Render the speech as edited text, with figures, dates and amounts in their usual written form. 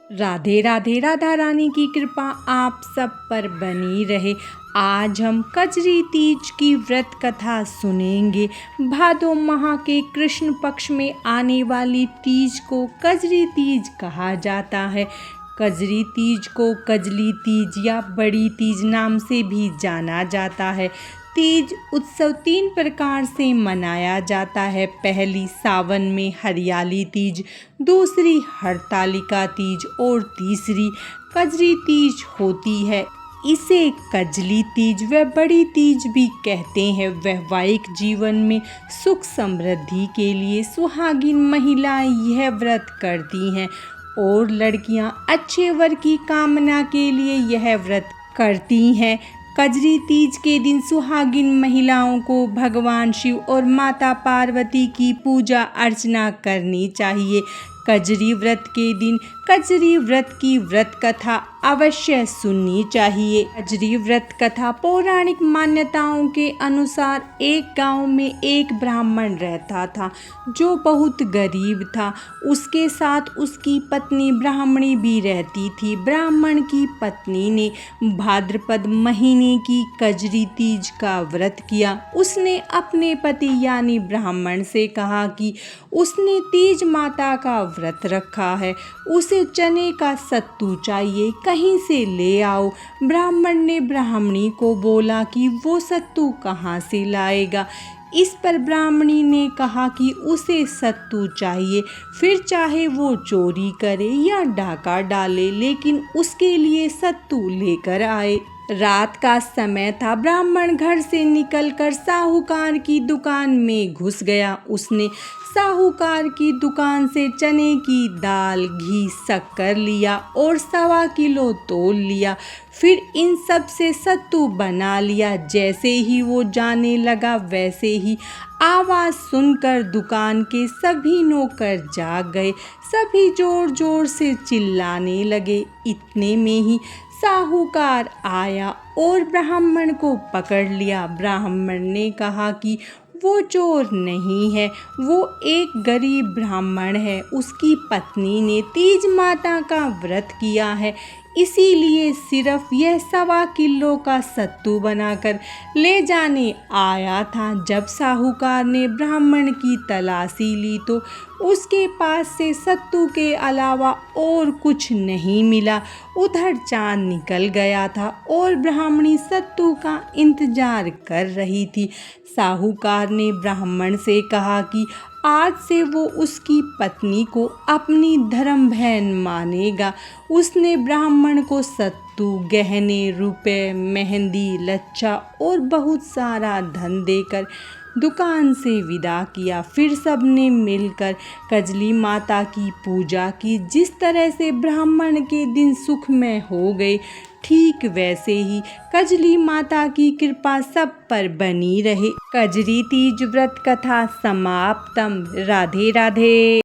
राधे राधे। राधा रानी की कृपा आप सब पर बनी रहे। आज हम कजरी तीज की व्रत कथा सुनेंगे। भादो माह के कृष्ण पक्ष में आने वाली तीज को कजरी तीज कहा जाता है। कजरी तीज को कजली तीज या बड़ी तीज नाम से भी जाना जाता है। तीज उत्सव 3 प्रकार से मनाया जाता है। पहली सावन में हरियाली तीज, दूसरी हरतालिका तीज और तीसरी कजरी तीज होती है। इसे कजली तीज व बड़ी तीज भी कहते हैं। वैवाहिक जीवन में सुख समृद्धि के लिए सुहागिन महिलाएं यह व्रत करती हैं और लड़कियां अच्छे वर की कामना के लिए यह व्रत करती हैं। कजरी तीज के दिन सुहागिन महिलाओं को भगवान शिव और माता पार्वती की पूजा अर्चना करनी चाहिए। कजरी व्रत के दिन कजरी व्रत की व्रत कथा अवश्य सुननी चाहिए। कजरी व्रत कथा पौराणिक मान्यताओं के अनुसार एक गांव में एक ब्राह्मण रहता था जो बहुत गरीब था। उसके साथ उसकी पत्नी ब्राह्मणी भी रहती थी। ब्राह्मण की पत्नी ने भाद्रपद महीने की कजरी तीज का व्रत किया। उसने अपने पति यानी ब्राह्मण से कहा कि उसने तीज माता का व्रत रखा है, उसे चने का सत्तू चाहिए, कहीं से ले आओ। ब्राह्मण ने ब्राह्मणी को बोला कि वो सत्तू कहाँ से लाएगा। इस पर ब्राह्मणी ने कहा कि उसे सत्तू चाहिए, फिर चाहे वो चोरी करे या डाका डाले, लेकिन उसके लिए सत्तू लेकर आए। रात का समय था। ब्राह्मण घर से निकलकर साहूकार की दुकान में घुस गया। उसने साहूकार की दुकान से चने की दाल, घी, शक्कर लिया और 1.25 किलो तोल लिया। फिर इन सब से सत्तू बना लिया। जैसे ही वो जाने लगा वैसे ही आवाज़ सुनकर दुकान के सभी नौकर जाग गए। सभी जोर जोर से चिल्लाने लगे। इतने में ही साहूकार आया और ब्राह्मण को पकड़ लिया। ब्राह्मण ने कहा कि वो चोर नहीं है, वो एक गरीब ब्राह्मण है। उसकी पत्नी ने तीज माता का व्रत किया है, इसीलिए सिर्फ यह 1.25 किलो का सत्तू बनाकर ले जाने आया था। जब साहूकार ने ब्राह्मण की तलाशी ली तो उसके पास से सत्तू के अलावा और कुछ नहीं मिला। उधर चांद निकल गया था और ब्राह्मणी सत्तू का इंतजार कर रही थी। साहूकार ने ब्राह्मण से कहा कि आज से वो उसकी पत्नी को अपनी धर्म बहन मानेगा। उसने ब्राह्मण को सत्तू, गहने, रुपए, मेहंदी, लच्छा और बहुत सारा धन देकर दुकान से विदा किया। फिर सबने मिलकर कजली माता की पूजा की। जिस तरह से ब्राह्मण के दिन सुखमय हो गए, ठीक वैसे ही कजली माता की कृपा सब पर बनी रहे। कजरी तीज व्रत कथा समाप्तम। राधे राधे।